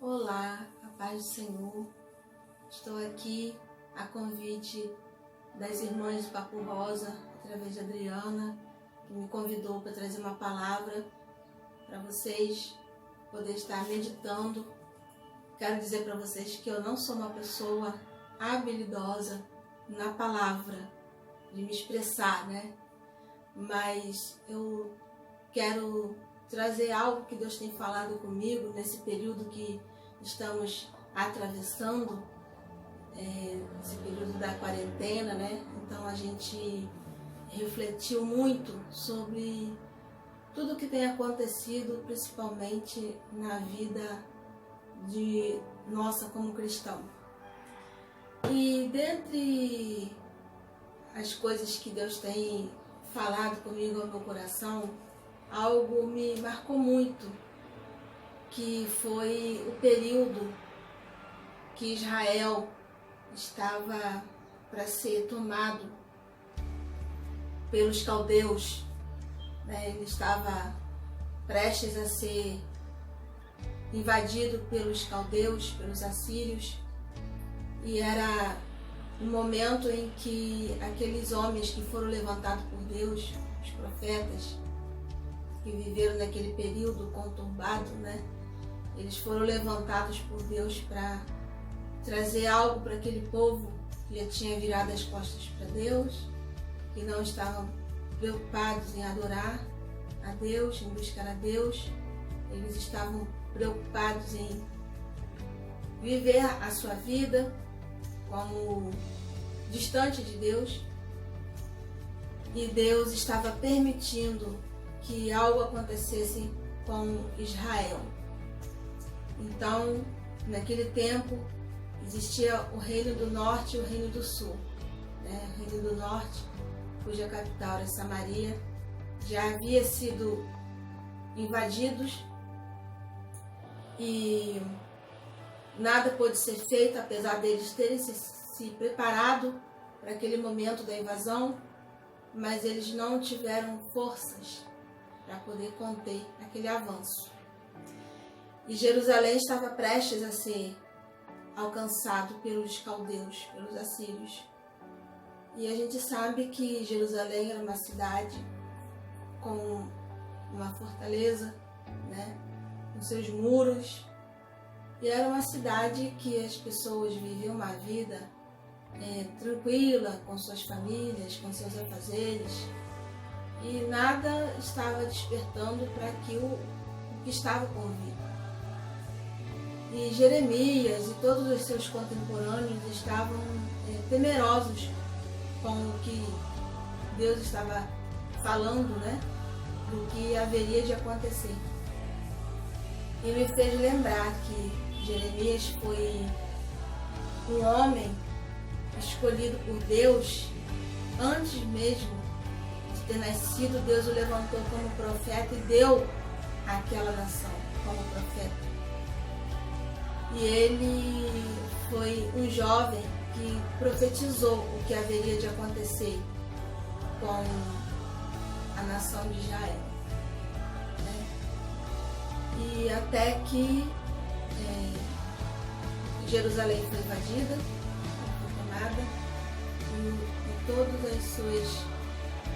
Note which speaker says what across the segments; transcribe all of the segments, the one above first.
Speaker 1: Olá, a paz do Senhor. Estou aqui a convite das irmãs do Papo Rosa, através de Adriana, que me convidou para trazer uma palavra para vocês poderem estar meditando. Quero dizer para vocês que eu não sou uma pessoa habilidosa na palavra, de me expressar, né? Mas eu quero trazer algo que Deus tem falado comigo nesse período que estamos atravessando, esse período da quarentena, né? Então a gente refletiu muito sobre tudo que tem acontecido, principalmente na vida de nossa como cristão. E dentre as coisas que Deus tem falado comigo ao meu coração, algo me marcou muito, que foi o período que Israel estava para ser tomado pelos caldeus, né? Ele estava prestes a ser invadido pelos caldeus, pelos assírios, e era um momento em que aqueles homens que foram levantados por Deus, os profetas, que viveram naquele período conturbado, né? Eles foram levantados por Deus para trazer algo para aquele povo que já tinha virado as costas para Deus, que não estavam preocupados em adorar a Deus, em buscar a Deus. Eles estavam preocupados em viver a sua vida como distante de Deus. E Deus estava permitindo que algo acontecesse com Israel. Então, naquele tempo, existia o Reino do Norte e o Reino do Sul, né? O Reino do Norte, cuja capital era Samaria, já havia sido invadidos e nada pôde ser feito, apesar deles terem se preparado para aquele momento da invasão, mas eles não tiveram forças para poder conter aquele avanço. E Jerusalém estava prestes a ser alcançado pelos caldeus, pelos assírios. E a gente sabe que Jerusalém era uma cidade com uma fortaleza, né, com seus muros, e era uma cidade que as pessoas viviam uma vida tranquila, com suas famílias, com seus afazeres, e nada estava despertando para o que estava por vir. E Jeremias e todos os seus contemporâneos estavam temerosos com o que Deus estava falando, né, do que haveria de acontecer. E me fez lembrar que Jeremias foi um homem escolhido por Deus antes mesmo de ter nascido. Deus o levantou como profeta e deu àquela nação como profeta. E ele foi um jovem que profetizou o que haveria de acontecer com a nação de Israel, né? E até que Jerusalém foi invadida, foi tomada, e todas as suas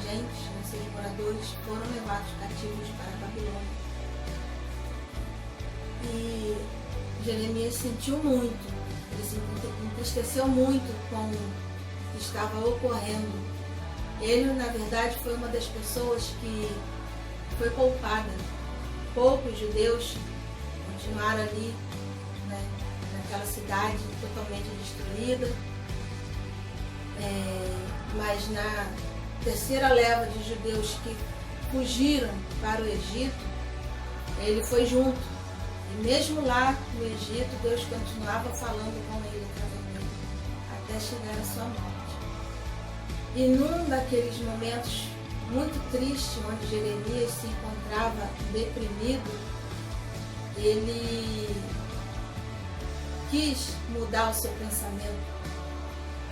Speaker 1: gentes, seus moradores, foram levados cativos para a Babilônia. E Jeremias sentiu muito, ele se entristeceu muito com o que estava ocorrendo. Ele, na verdade, foi uma das pessoas que foi poupada. Poucos judeus continuaram ali, né, naquela cidade totalmente destruída. Mas na terceira leva de judeus que fugiram para o Egito, ele foi junto. E mesmo lá no Egito, Deus continuava falando com ele através dele, até chegar à sua morte. E num daqueles momentos muito tristes, onde Jeremias se encontrava deprimido, ele quis mudar o seu pensamento,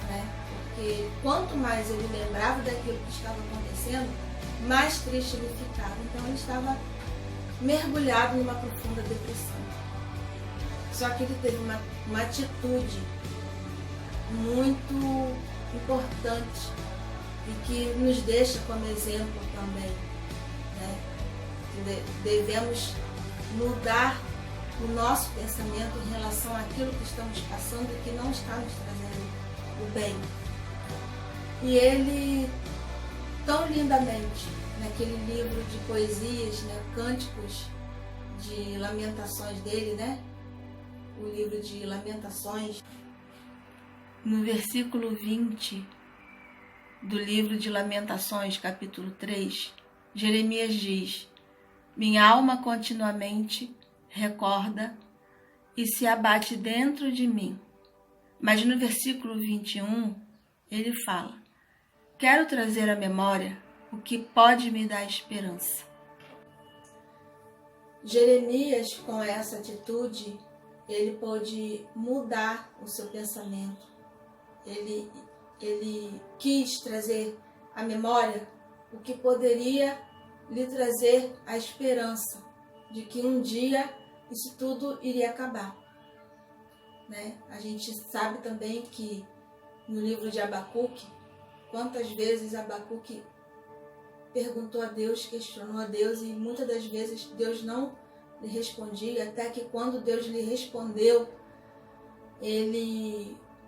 Speaker 1: né? Porque quanto mais ele lembrava daquilo que estava acontecendo, mais triste ele ficava. Então ele estava mergulhado numa profunda depressão. Só que ele teve uma atitude muito importante e que nos deixa como exemplo também, né? Devemos mudar o nosso pensamento em relação àquilo que estamos passando e que não está nos trazendo o bem. E ele, tão lindamente, naquele livro de poesias, né, Cânticos de Lamentações dele, né? O livro de Lamentações, no versículo 20 do livro de Lamentações, capítulo 3, Jeremias diz: minha alma continuamente recorda e se abate dentro de mim. Mas no versículo 21, ele fala: quero trazer à memória o que pode me dar esperança. Jeremias, com essa atitude, ele pôde mudar o seu pensamento. Ele quis trazer à memória o que poderia lhe trazer a esperança de que um dia isso tudo iria acabar, né? A gente sabe também que no livro de Abacuque, quantas vezes Abacuque perguntou a Deus, questionou a Deus, e muitas das vezes Deus não lhe respondia, até que quando Deus lhe respondeu,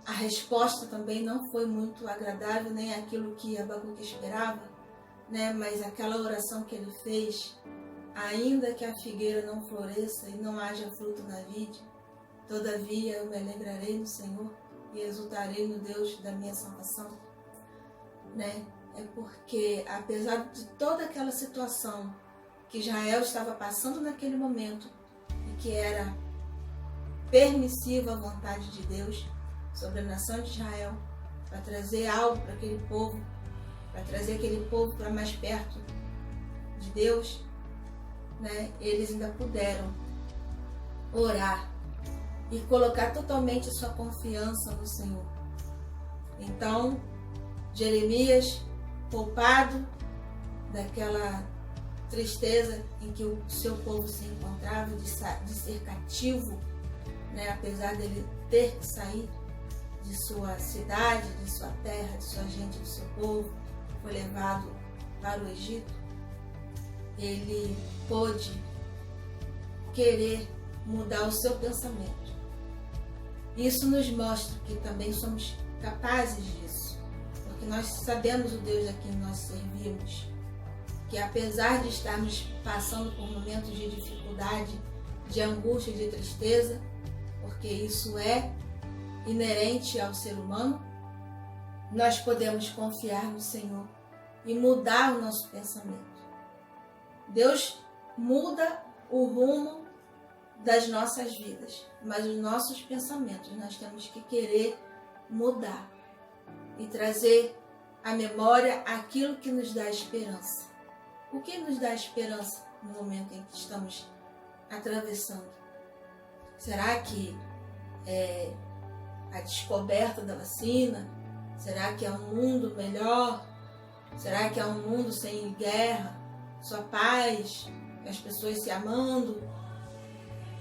Speaker 1: a resposta também não foi muito agradável, nem aquilo que Abacuque esperava, né? Mas aquela oração que ele fez: ainda que a figueira não floresça e não haja fruto na vide, todavia eu me alegrarei no Senhor e exultarei no Deus da minha salvação, né? É porque, apesar de toda aquela situação que Israel estava passando naquele momento, e que era permissiva à vontade de Deus sobre a nação de Israel, para trazer algo para aquele povo, para trazer aquele povo para mais perto de Deus, né? Eles ainda puderam orar e colocar totalmente a sua confiança no Senhor. Então, Jeremias, poupado daquela tristeza em que o seu povo se encontrava, de ser cativo, né? Apesar dele ter que sair de sua cidade, de sua terra, de sua gente, do seu povo, foi levado para o Egito, ele pôde querer mudar o seu pensamento. Isso nos mostra que também somos capazes disso, porque nós sabemos o Deus a quem nós servimos, que apesar de estarmos passando por momentos de dificuldade, de angústia, de tristeza, porque isso é inerente ao ser humano, nós podemos confiar no Senhor e mudar o nosso pensamento. Deus muda o rumo das nossas vidas, mas os nossos pensamentos nós temos que querer mudar e trazer à memória aquilo que nos dá esperança. O que nos dá esperança no momento em que estamos atravessando? Será que é a descoberta da vacina? Será que é um mundo melhor? Será que é um mundo sem guerra, só paz, as pessoas se amando?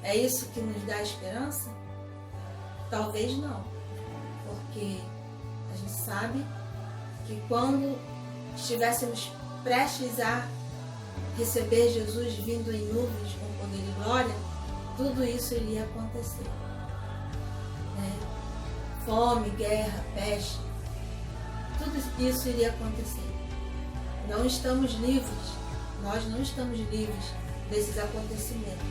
Speaker 1: É isso que nos dá esperança? Talvez não, porque a gente sabe que quando estivéssemos prestes a receber Jesus vindo em nuvens com poder e glória, tudo isso iria acontecer, né? Fome, guerra, peste, tudo isso iria acontecer. Não estamos livres, nós não estamos livres desses acontecimentos,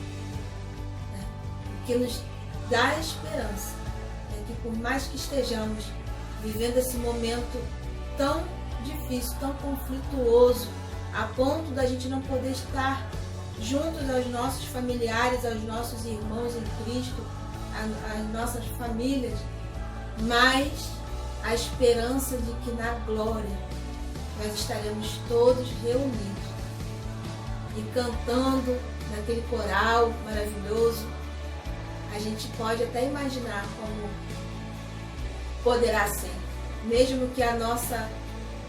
Speaker 1: né? O que nos dá esperança é que, por mais que estejamos vivendo esse momento tão difícil, tão conflituoso, a ponto da gente não poder estar juntos aos nossos familiares, aos nossos irmãos em Cristo, às nossas famílias, mas a esperança de que na glória nós estaremos todos reunidos e cantando naquele coral maravilhoso. A gente pode até imaginar como poderá ser, mesmo que a nossa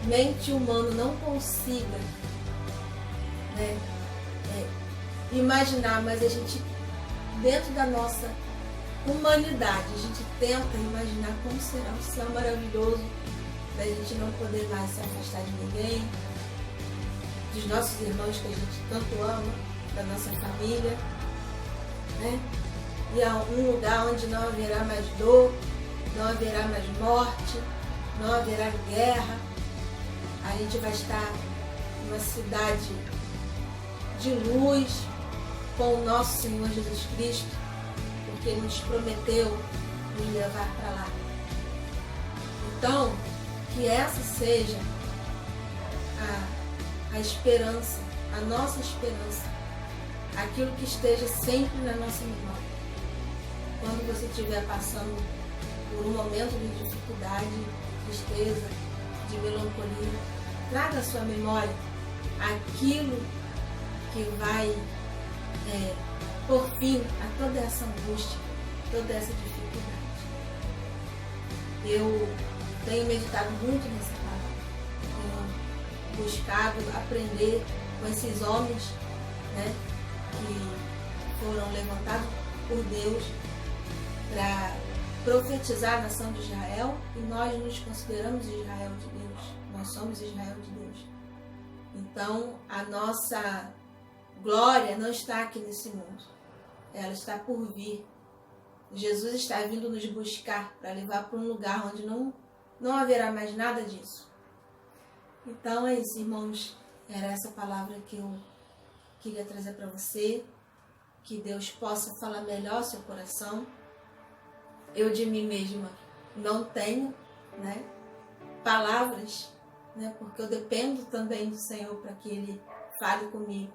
Speaker 1: mente humana não consiga, né, imaginar, mas a gente, dentro da nossa humanidade. A gente tenta imaginar como será um céu maravilhoso, da gente não poder mais se afastar de ninguém, dos nossos irmãos que a gente tanto ama, da nossa família, né? E a um lugar onde não haverá mais dor, não haverá mais morte, não haverá guerra. A gente vai estar numa cidade de luz com o nosso Senhor Jesus Cristo, porque Ele nos prometeu nos levar para lá. Então, que essa seja a esperança, a nossa esperança, aquilo que esteja sempre na nossa memória. Quando você estiver passando por um momento de dificuldade, de tristeza, de melancolia, traga à sua memória aquilo que vai por fim a toda essa angústia, toda essa dificuldade. Eu tenho meditado muito nessa palavra, tenho buscado aprender com esses homens, né, que foram levantados por Deus para profetizar a nação de Israel, e nós nos consideramos Israel de Deus, nós somos Israel de Deus. Então a nossa glória não está aqui nesse mundo, ela está por vir. Jesus está vindo nos buscar para levar para um lugar onde não haverá mais nada disso. Então é isso, irmãos, era essa palavra que eu queria trazer para você, que Deus possa falar melhor seu coração. Eu de mim mesma não tenho, né, palavras, né, porque eu dependo também do Senhor para que Ele fale comigo,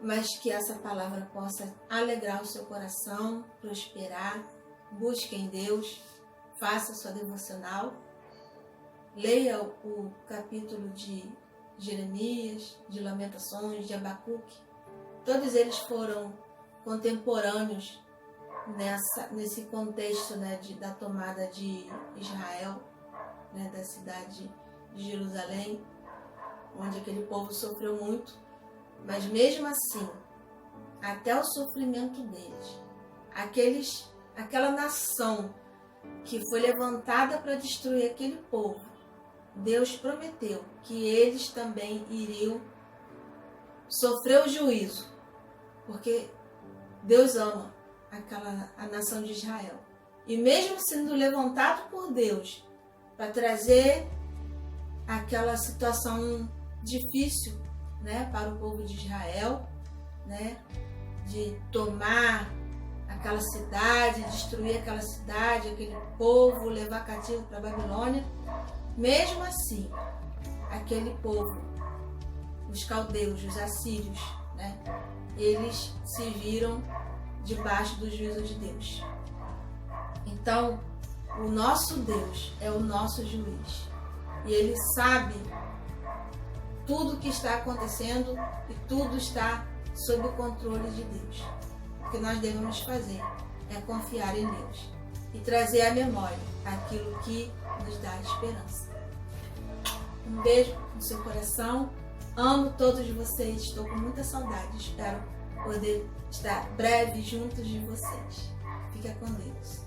Speaker 1: mas que essa palavra possa alegrar o seu coração, prosperar. Busque em Deus, faça a sua devocional, leia o capítulo de Jeremias, de Lamentações, de Abacuque. Todos eles foram contemporâneos nesse contexto, né, da tomada de Israel, né, da cidade de Jerusalém, onde aquele povo sofreu muito, mas mesmo assim, até o sofrimento deles, aquela nação que foi levantada para destruir aquele povo, Deus prometeu que eles também iriam sofrer o juízo, porque Deus ama a nação de Israel. E mesmo sendo levantado por Deus para trazer aquela situação difícil, né, para o povo de Israel, né, de tomar aquela cidade, destruir aquela cidade, aquele povo, levar cativo para a Babilônia, mesmo assim, aquele povo, os caldeus, os assírios, né, eles se viram debaixo do juízo de Deus. Então, o nosso Deus é o nosso juiz. E Ele sabe tudo o que está acontecendo e tudo está sob o controle de Deus. O que nós devemos fazer é confiar em Deus e trazer à memória aquilo que nos dá esperança. Um beijo no seu coração. Amo todos vocês. Estou com muita saudade. Espero poder estar breve juntos de vocês. Fica com Deus.